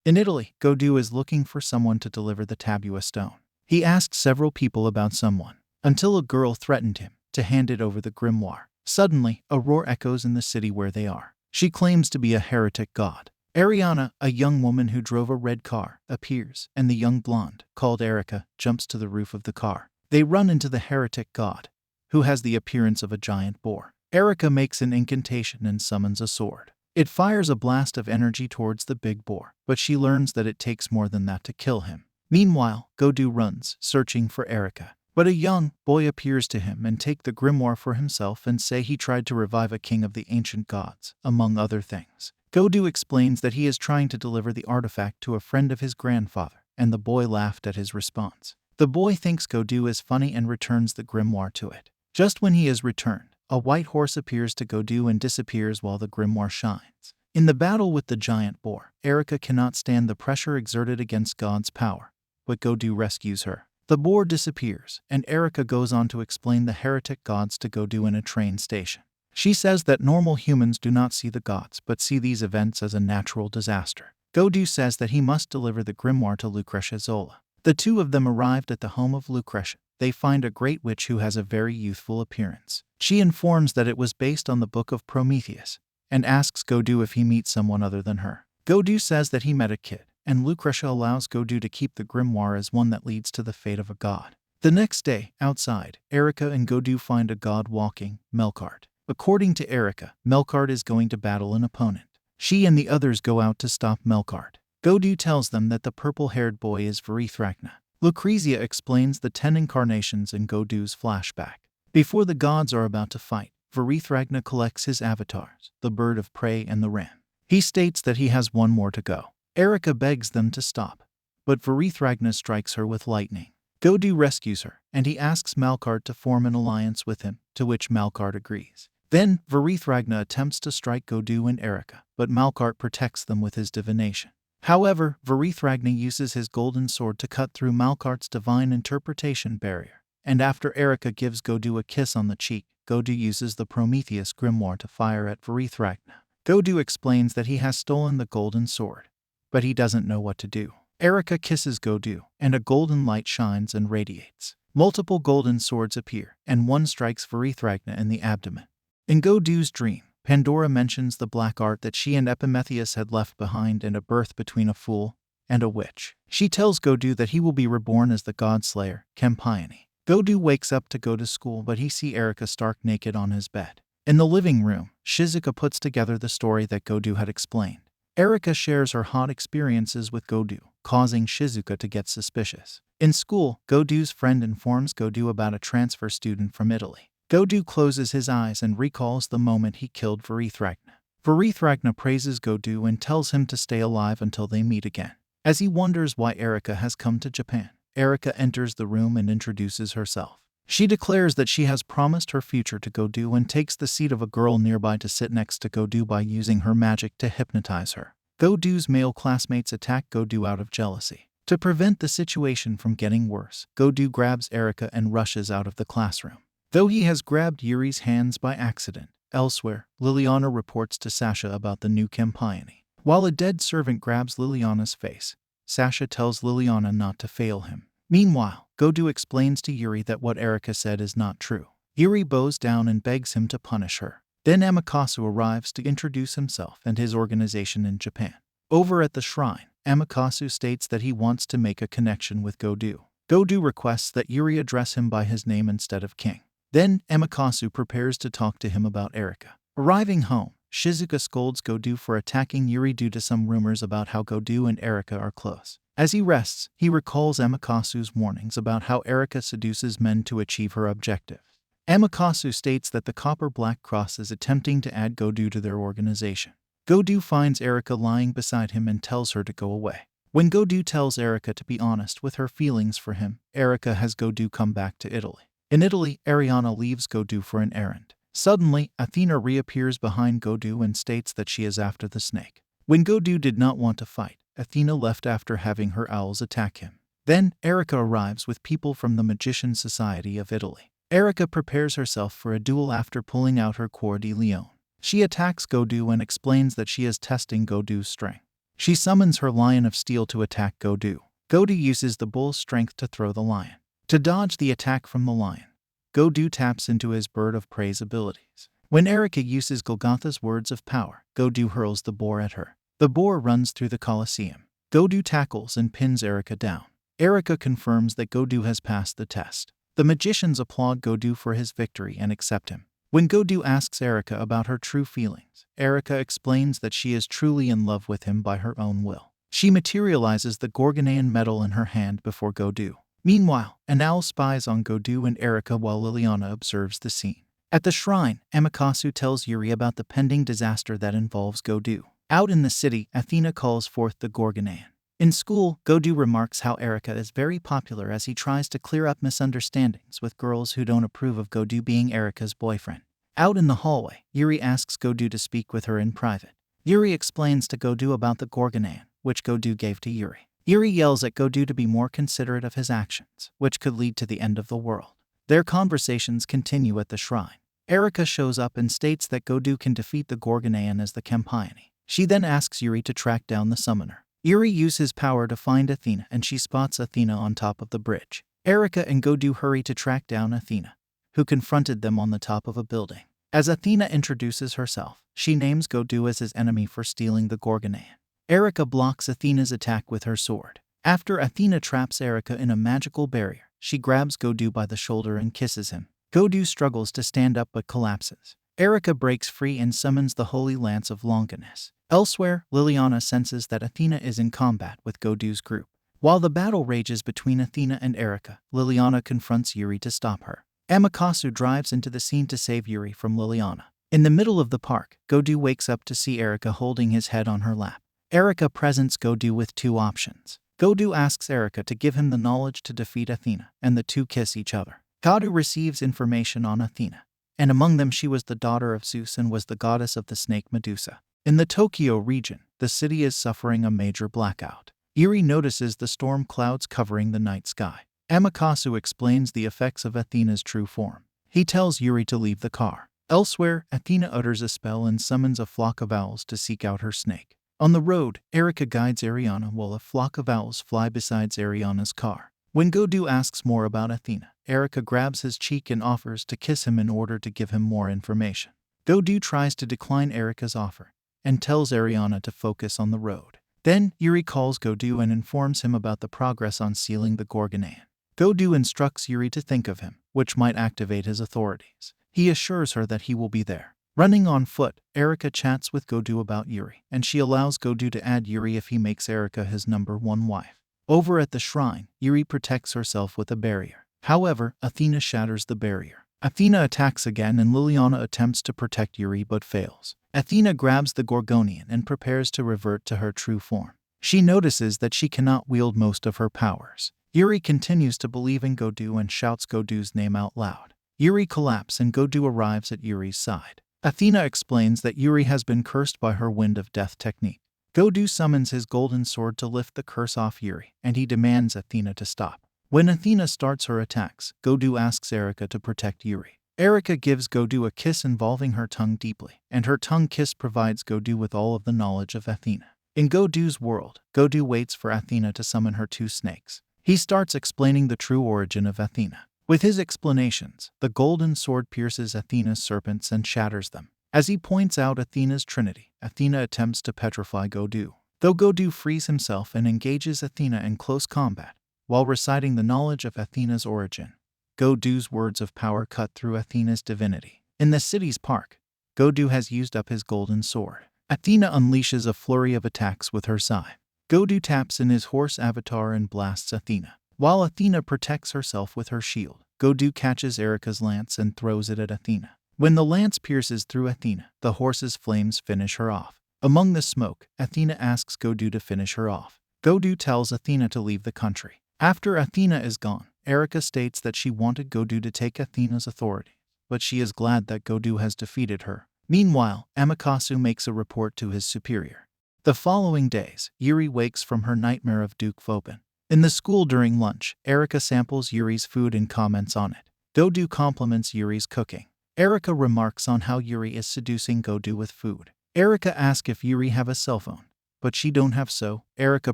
In Italy, Godu is looking for someone to deliver the tabua stone. He asked several people about someone, until a girl threatened him to hand it over the grimoire. Suddenly, a roar echoes in the city where they are. She claims to be a heretic god. Ariana, a young woman who drove a red car, appears, and the young blonde, called Erica, jumps to the roof of the car. They run into the heretic god, who has the appearance of a giant boar. Erica makes an incantation and summons a sword. It fires a blast of energy towards the big boar, but she learns that it takes more than that to kill him. Meanwhile, Godu runs, searching for Erica. But a young boy appears to him and take the grimoire for himself and say he tried to revive a king of the ancient gods, among other things. Godu explains that he is trying to deliver the artifact to a friend of his grandfather, and the boy laughed at his response. The boy thinks Godu is funny and returns the grimoire to it. Just when he is returned, a white horse appears to Godu and disappears while the grimoire shines. In the battle with the giant boar, Erica cannot stand the pressure exerted against God's power, but Godu rescues her. The boar disappears, and Erica goes on to explain the heretic gods to Godu in a train station. She says that normal humans do not see the gods but see these events as a natural disaster. Godu says that he must deliver the grimoire to Lucretia Zola. The two of them arrived at the home of Lucretia. They find a great witch who has a very youthful appearance. She informs that it was based on the book of Prometheus, and asks Godu if he meets someone other than her. Godu says that he met a kid, and Lucretia allows Godu to keep the grimoire as one that leads to the fate of a god. The next day, outside, Erica and Godu find a god walking, Melkart. According to Erica, Melkart is going to battle an opponent. She and the others go out to stop Melkart. Godu tells them that the purple-haired boy is Varithrakna. Lucrezia explains the 10 incarnations in Godu's flashback. Before the gods are about to fight, Varithrakna collects his avatars, the bird of prey and the ram. He states that he has one more to go. Erica begs them to stop, but Varithrakna strikes her with lightning. Godu rescues her, and he asks Melkart to form an alliance with him, to which Melkart agrees. Then, Varithrakna attempts to strike Godu and Erica, but Melkart protects them with his divination. However, Varithrakna uses his golden sword to cut through Melkart's divine interpretation barrier, and after Erica gives Godu a kiss on the cheek, Godu uses the Prometheus grimoire to fire at Varithrakna. Godu explains that he has stolen the golden sword, but he doesn't know what to do. Erica kisses Godu, and a golden light shines and radiates. Multiple golden swords appear, and one strikes Varithrakna in the abdomen. In Godu's dream, Pandora mentions the black art that she and Epimetheus had left behind and a birth between a fool and a witch. She tells Godu that he will be reborn as the god slayer, Campione. Godu wakes up to go to school, but he sees Erica stark naked on his bed. In the living room, Shizuka puts together the story that Godu had explained. Erica shares her hot experiences with Godu, causing Shizuka to get suspicious. In school, Godu's friend informs Godu about a transfer student from Italy. Godu closes his eyes and recalls the moment he killed Varithrakna. Varithrakna praises Godu and tells him to stay alive until they meet again. As he wonders why Erica has come to Japan, Erica enters the room and introduces herself. She declares that she has promised her future to Godu and takes the seat of a girl nearby to sit next to Godu by using her magic to hypnotize her. Godu's male classmates attack Godu out of jealousy. To prevent the situation from getting worse, Godu grabs Erica and rushes out of the classroom. Though he has grabbed Yuri's hands by accident, elsewhere, Liliana reports to Sasha about the new Campione. While a dead servant grabs Liliana's face, Sasha tells Liliana not to fail him. Meanwhile, Godu explains to Yuri that what Erica said is not true. Yuri bows down and begs him to punish her. Then Amikasu arrives to introduce himself and his organization in Japan. Over at the shrine, Amikasu states that he wants to make a connection with Godu. Godu requests that Yuri address him by his name instead of King. Then, Amikasu prepares to talk to him about Erica. Arriving home, Shizuka scolds Godu for attacking Yuri due to some rumors about how Godu and Erica are close. As he rests, he recalls Amikasu's warnings about how Erica seduces men to achieve her objectives. Amikasu states that the Copper Black Cross is attempting to add Godu to their organization. Godu finds Erica lying beside him and tells her to go away. When Godu tells Erica to be honest with her feelings for him, Erica has Godu come back to Italy. In Italy, Ariana leaves Godu for an errand. Suddenly, Athena reappears behind Godu and states that she is after the snake. When Godu did not want to fight, Athena left after having her owls attack him. Then, Erica arrives with people from the Magician Society of Italy. Erica prepares herself for a duel after pulling out her Cœur de Lion. She attacks Godu and explains that she is testing Godu's strength. She summons her lion of steel to attack Godu. Godu uses the bull's strength to throw the lion. To dodge the attack from the lion, Godu taps into his bird of prey's abilities. When Erica uses Golgotha's words of power, Godu hurls the boar at her. The boar runs through the Colosseum. Godu tackles and pins Erica down. Erica confirms that Godu has passed the test. The magicians applaud Godu for his victory and accept him. When Godu asks Erica about her true feelings, Erica explains that she is truly in love with him by her own will. She materializes the Gorgonean medal in her hand before Godu. Meanwhile, an owl spies on Godu and Erica while Liliana observes the scene. At the shrine, Amaterasu tells Yuri about the pending disaster that involves Godu. Out in the city, Athena calls forth the Gorgonean. In school, Godu remarks how Erica is very popular as he tries to clear up misunderstandings with girls who don't approve of Godu being Erica's boyfriend. Out in the hallway, Yuri asks Godu to speak with her in private. Yuri explains to Godu about the Gorgonean, which Godu gave to Yuri. Yuri yells at Godu to be more considerate of his actions, which could lead to the end of the world. Their conversations continue at the shrine. Erica shows up and states that Godu can defeat the Gorgonean as the Campione. She then asks Yuri to track down the summoner. Yuri uses his power to find Athena, and she spots Athena on top of the bridge. Erica and Godu hurry to track down Athena, who confronted them on the top of a building. As Athena introduces herself, she names Godu as his enemy for stealing the Gorgonean. Erica blocks Athena's attack with her sword. After Athena traps Erica in a magical barrier, she grabs Godu by the shoulder and kisses him. Godu struggles to stand up but collapses. Erica breaks free and summons the Holy Lance of Longinus. Elsewhere, Liliana senses that Athena is in combat with Godu's group. While the battle rages between Athena and Erica, Liliana confronts Yuri to stop her. Amaterasu drives into the scene to save Yuri from Liliana. In the middle of the park, Godu wakes up to see Erica holding his head on her lap. Erica presents Godu with two options. Godu asks Erica to give him the knowledge to defeat Athena, and the two kiss each other. Godu receives information on Athena, and among them she was the daughter of Zeus and was the goddess of the snake Medusa. In the Tokyo region, the city is suffering a major blackout. Yuri notices the storm clouds covering the night sky. Amaterasu explains the effects of Athena's true form. He tells Yuri to leave the car. Elsewhere, Athena utters a spell and summons a flock of owls to seek out her snake. On the road, Erica guides Ariana while a flock of owls fly beside Ariana's car. When Godu asks more about Athena, Erica grabs his cheek and offers to kiss him in order to give him more information. Godu tries to decline Erica's offer and tells Ariana to focus on the road. Then, Yuri calls Godu and informs him about the progress on sealing the Gorgonean. Godu instructs Yuri to think of him, which might activate his authorities. He assures her that he will be there. Running on foot, Erica chats with Godu about Yuri, and she allows Godu to add Yuri if he makes Erica his #1 wife. Over at the shrine, Yuri protects herself with a barrier. However, Athena shatters the barrier. Athena attacks again and Liliana attempts to protect Yuri but fails. Athena grabs the Gorgonian and prepares to revert to her true form. She notices that she cannot wield most of her powers. Yuri continues to believe in Godu and shouts Godu's name out loud. Yuri collapses and Godu arrives at Yuri's side. Athena explains that Yuri has been cursed by her Wind of Death technique. Godu summons his golden sword to lift the curse off Yuri, and he demands Athena to stop. When Athena starts her attacks, Godu asks Erica to protect Yuri. Erica gives Godu a kiss involving her tongue deeply, and her tongue kiss provides Godu with all of the knowledge of Athena. In Godu's world, Godu waits for Athena to summon her two snakes. He starts explaining the true origin of Athena. With his explanations, the golden sword pierces Athena's serpents and shatters them. As he points out Athena's trinity, Athena attempts to petrify Godu. Though Godu frees himself and engages Athena in close combat, while reciting the knowledge of Athena's origin, Godu's words of power cut through Athena's divinity. In the city's park, Godu has used up his golden sword. Athena unleashes a flurry of attacks with her sai. Godu taps in his horse avatar and blasts Athena. While Athena protects herself with her shield, Godu catches Erica's lance and throws it at Athena. When the lance pierces through Athena, the horse's flames finish her off. Among the smoke, Athena asks Godu to finish her off. Godu tells Athena to leave the country. After Athena is gone, Erica states that she wanted Godu to take Athena's authority, but she is glad that Godu has defeated her. Meanwhile, Amaterasu makes a report to his superior. The following days, Yuri wakes from her nightmare of Duke Voban. In the school during lunch, Erica samples Yuri's food and comments on it. Godu compliments Yuri's cooking. Erica remarks on how Yuri is seducing Godu with food. Erica asks if Yuri have a cell phone. but she don't have, so Erica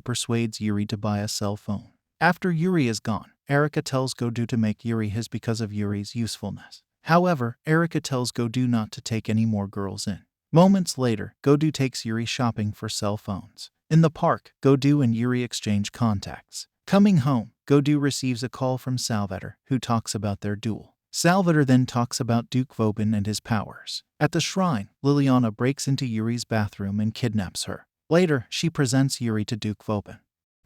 persuades Yuri to buy a cell phone. After Yuri is gone, Erica tells Godu to make Yuri his because of Yuri's usefulness. However, Erica tells Godu not to take any more girls in. Moments later, Godu takes Yuri shopping for cell phones. In the park, Godu and Yuri exchange contacts. Coming home, Godu receives a call from Salvador, who talks about their duel. Salvador then talks about Duke Voban and his powers. At the shrine, Liliana breaks into Yuri's bathroom and kidnaps her. Later, she presents Yuri to Duke Voban.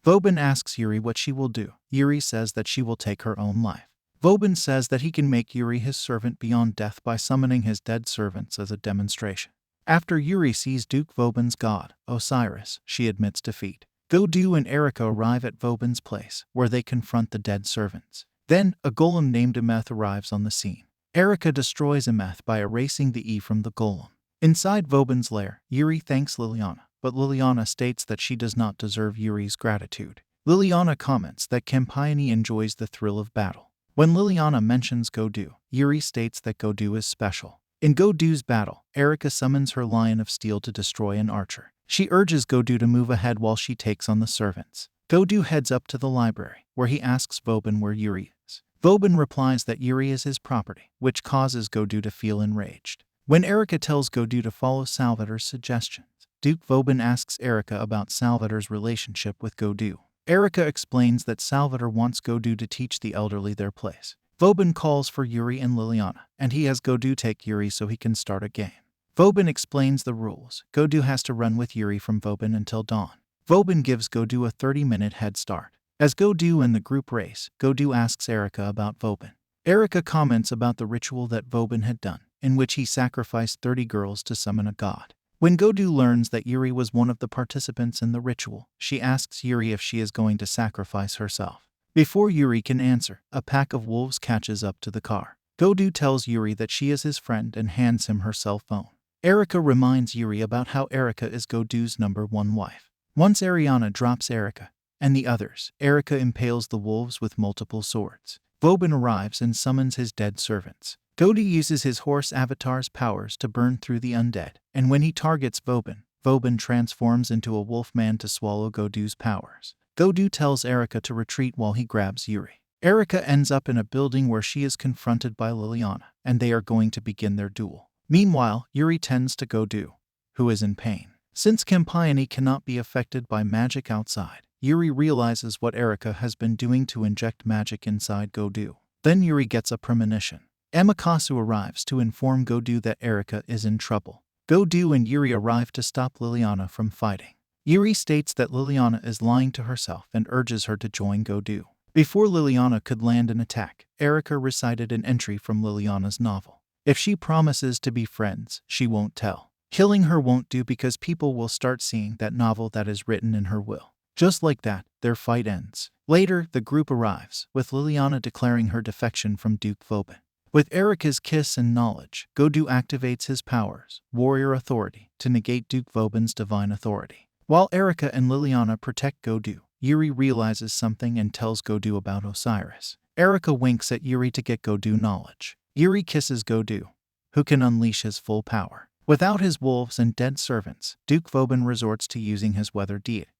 Voban asks Yuri what she will do. Yuri says that she will take her own life. Voban says that he can make Yuri his servant beyond death by summoning his dead servants as a demonstration. After Yuri sees Duke Voban's god, Osiris, she admits defeat. Godu and Erica arrive at Voban's place, where they confront the dead servants. Then, a golem named Emeth arrives on the scene. Erica destroys Emeth by erasing the E from the golem. Inside Voban's lair, Yuri thanks Liliana, but Liliana states that she does not deserve Yuri's gratitude. Liliana comments that Campione enjoys the thrill of battle. When Liliana mentions Godu, Yuri states that Godu is special. In Godu's battle, Erica summons her Lion of Steel to destroy an archer. She urges Godu to move ahead while she takes on the servants. Godu heads up to the library, where he asks Voban where Yuri is. Voban replies that Yuri is his property, which causes Godu to feel enraged. When Erica tells Godu to follow Salvador's suggestions, Duke Voban asks Erica about Salvador's relationship with Godu. Erica explains that Salvador wants Godu to teach the elderly their place. Voban calls for Yuri and Liliana, and he has Godu take Yuri so he can start a game. Voban explains the rules. Godu has to run with Yuri from Voban until dawn. Voban gives Godu a 30-minute head start. As Godu and the group race, Godu asks Erica about Voban. Erica comments about the ritual that Voban had done, in which he sacrificed 30 girls to summon a god. When Godu learns that Yuri was one of the participants in the ritual, she asks Yuri if she is going to sacrifice herself. Before Yuri can answer, a pack of wolves catches up to the car. Godu tells Yuri that she is his friend and hands him her cell phone. Erica reminds Yuri about how Erica is Godu's #1 wife. Once Ariana drops Erica and the others, Erica impales the wolves with multiple swords. Voban arrives and summons his dead servants. Godu uses his horse avatar's powers to burn through the undead, and when he targets Voban, Voban transforms into a wolfman to swallow Godu's powers. Godu tells Erica to retreat while he grabs Yuri. Erica ends up in a building where she is confronted by Liliana, and they are going to begin their duel. Meanwhile, Yuri tends to Godu, who is in pain. Since Campione cannot be affected by magic outside, Yuri realizes what Erica has been doing to inject magic inside Godu. Then Yuri gets a premonition. Emikasu arrives to inform Godu that Erica is in trouble. Godu and Yuri arrive to stop Liliana from fighting. Yuri states that Liliana is lying to herself and urges her to join Godu. Before Liliana could land an attack, Erica recited an entry from Liliana's novel. If she promises to be friends, she won't tell. Killing her won't do because people will start seeing that novel that is written in her will. Just like that, their fight ends. Later, the group arrives, with Liliana declaring her defection from Duke Voban. With Erica's kiss and knowledge, Godu activates his powers, Warrior Authority, to negate Duke Voban's divine authority. While Erica and Liliana protect Godu, Yuri realizes something and tells Godu about Osiris. Erica winks at Yuri to get Godu knowledge. Yuri kisses Godu, who can unleash his full power. Without his wolves and dead servants, Duke Voban resorts to using his weather deity.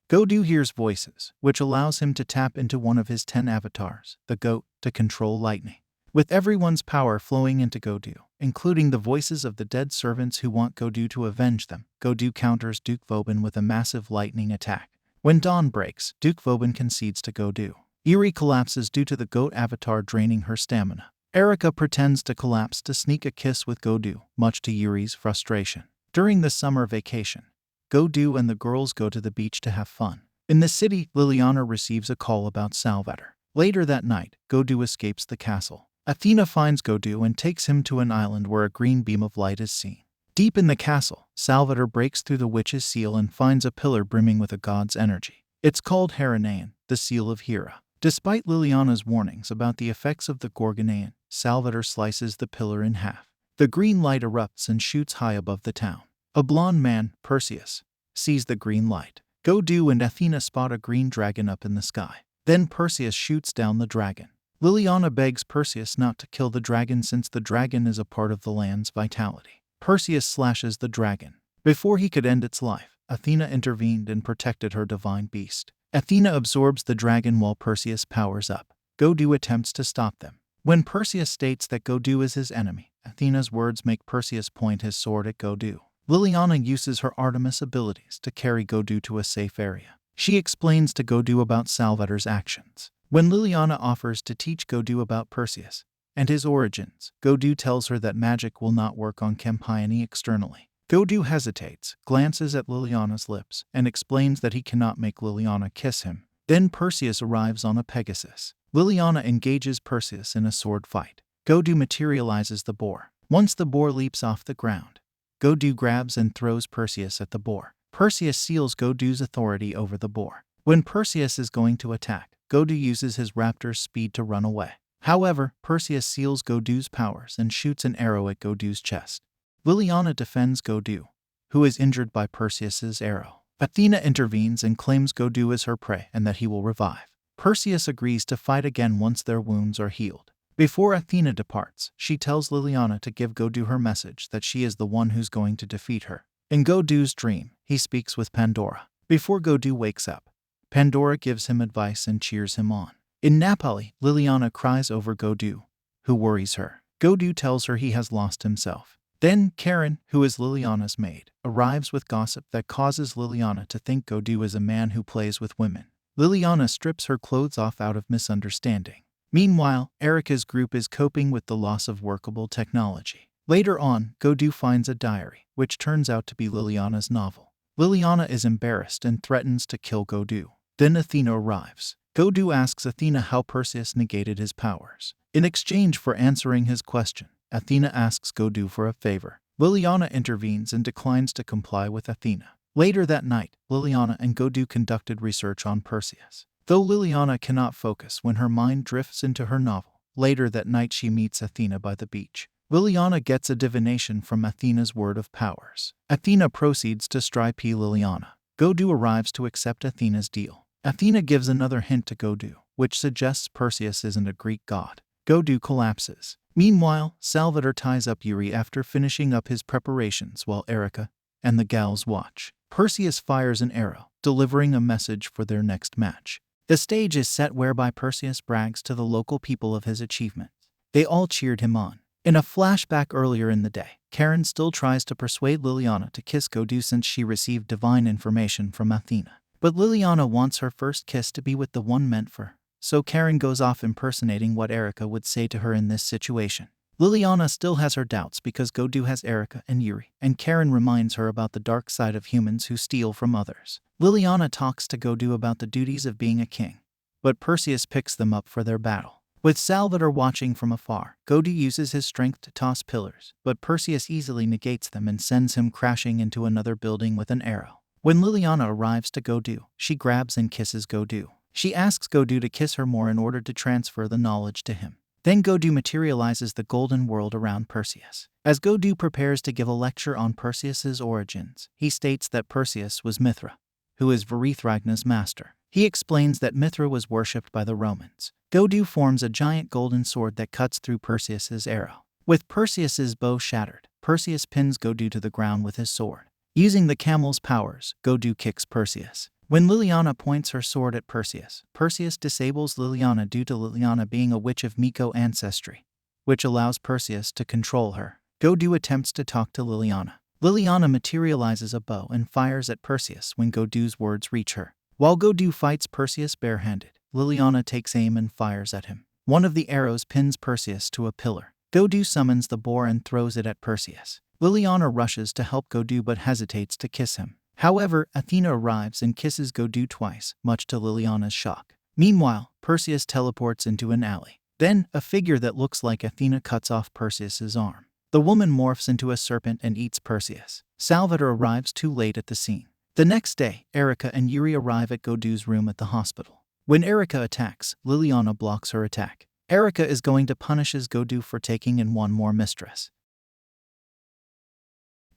Godu hears voices, which allows him to tap into one of his 10 avatars, the goat, to control lightning. With everyone's power flowing into Godu, including the voices of the dead servants who want Godu to avenge them, Godu counters Duke Voban with a massive lightning attack. When dawn breaks, Duke Voban concedes to Godu. Yuri collapses due to the goat avatar draining her stamina. Erica pretends to collapse to sneak a kiss with Godu, much to Yuri's frustration. During the summer vacation, Godu and the girls go to the beach to have fun. In the city, Liliana receives a call about Salvador. Later that night, Godu escapes the castle. Athena finds Godu and takes him to an island where a green beam of light is seen. Deep in the castle, Salvador breaks through the witch's seal and finds a pillar brimming with a god's energy. It's called Heranaean, the seal of Hera. Despite Liliana's warnings about the effects of the Gorgonaean, Salvador slices the pillar in half. The green light erupts and shoots high above the town. A blonde man, Perseus, sees the green light. Godu and Athena spot a green dragon up in the sky. Then Perseus shoots down the dragon. Liliana begs Perseus not to kill the dragon since the dragon is a part of the land's vitality. Perseus slashes the dragon. Before he could end its life, Athena intervened and protected her divine beast. Athena absorbs the dragon while Perseus powers up. Godoo attempts to stop them. When Perseus states that Godoo is his enemy, Athena's words make Perseus point his sword at Godoo. Liliana uses her Artemis abilities to carry Godoo to a safe area. She explains to Godoo about Salvator's actions. When Liliana offers to teach Godoo about Perseus and his origins, Godoo tells her that magic will not work on Campione externally. Godoo hesitates, glances at Liliana's lips, and explains that he cannot make Liliana kiss him. Then Perseus arrives on a Pegasus. Liliana engages Perseus in a sword fight. Godoo materializes the boar. Once the boar leaps off the ground, Godoo grabs and throws Perseus at the boar. Perseus seals Godoo's authority over the boar. When Perseus is going to attack, Godoo uses his raptor's speed to run away. However, Perseus seals Godoo's powers and shoots an arrow at Godoo's chest. Liliana defends Godoo, who is injured by Perseus's arrow. Athena intervenes and claims Godoo is her prey and that he will revive. Perseus agrees to fight again once their wounds are healed. Before Athena departs, she tells Liliana to give Godoo her message that she is the one who's going to defeat her. In Godoo's dream, he speaks with Pandora. Before Godoo wakes up, Pandora gives him advice and cheers him on. In Napoli, Liliana cries over Godoo, who worries her. Godoo tells her he has lost himself. Then Karen, who is Liliana's maid, arrives with gossip that causes Liliana to think Godoo is a man who plays with women. Liliana strips her clothes off out of misunderstanding. Meanwhile, Erica's group is coping with the loss of workable technology. Later on, Godoo finds a diary, which turns out to be Liliana's novel. Liliana is embarrassed and threatens to kill Godoo. Then Athena arrives. Godoo asks Athena how Perseus negated his powers. In exchange for answering his question, Athena asks Godoo for a favor. Liliana intervenes and declines to comply with Athena. Later that night, Liliana and Godoo conducted research on Perseus. Though Liliana cannot focus when her mind drifts into her novel, later that night she meets Athena by the beach. Liliana gets a divination from Athena's word of powers. Athena proceeds to strip Liliana. Godoo arrives to accept Athena's deal. Athena gives another hint to Godoo, which suggests Perseus isn't a Greek god. Godoo collapses. Meanwhile, Salvator ties up Yuri after finishing up his preparations while Erica and the gals watch. Perseus fires an arrow, delivering a message for their next match. The stage is set whereby Perseus brags to the local people of his achievements. They all cheered him on. In a flashback earlier in the day, Karen still tries to persuade Liliana to kiss Godoo since she received divine information from Athena. But Liliana wants her first kiss to be with the one meant for her, so Karen goes off impersonating what Erica would say to her in this situation. Liliana still has her doubts because Godoo has Erica and Yuri, and Karen reminds her about the dark side of humans who steal from others. Liliana talks to Godoo about the duties of being a king, but Perseus picks them up for their battle. With Salvator watching from afar, Godoo uses his strength to toss pillars, but Perseus easily negates them and sends him crashing into another building with an arrow. When Liliana arrives to Godoo, she grabs and kisses Godoo. She asks Godoo to kiss her more in order to transfer the knowledge to him. Then Godoo materializes the golden world around Perseus. As Godoo prepares to give a lecture on Perseus's origins, he states that Perseus was Mithra, who is Varithragna's master. He explains that Mithra was worshipped by the Romans. Godoo forms a giant golden sword that cuts through Perseus's arrow. With Perseus's bow shattered, Perseus pins Godoo to the ground with his sword. Using the camel's powers, Godoo kicks Perseus. When Liliana points her sword at Perseus, Perseus disables Liliana due to Liliana being a witch of Miko ancestry, which allows Perseus to control her. Godoo attempts to talk to Liliana. Liliana materializes a bow and fires at Perseus when Godoo's words reach her. While Godoo fights Perseus barehanded, Liliana takes aim and fires at him. One of the arrows pins Perseus to a pillar. Godoo summons the boar and throws it at Perseus. Liliana rushes to help Godoo but hesitates to kiss him. However, Athena arrives and kisses Godoo twice, much to Liliana's shock. Meanwhile, Perseus teleports into an alley. Then, a figure that looks like Athena cuts off Perseus's arm. The woman morphs into a serpent and eats Perseus. Salvator arrives too late at the scene. The next day, Erica and Yuri arrive at Godoo's room at the hospital. When Erica attacks, Liliana blocks her attack. Erica is going to punish Godoo for taking in one more mistress.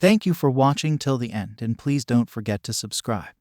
Thank you for watching till the end, and please don't forget to subscribe.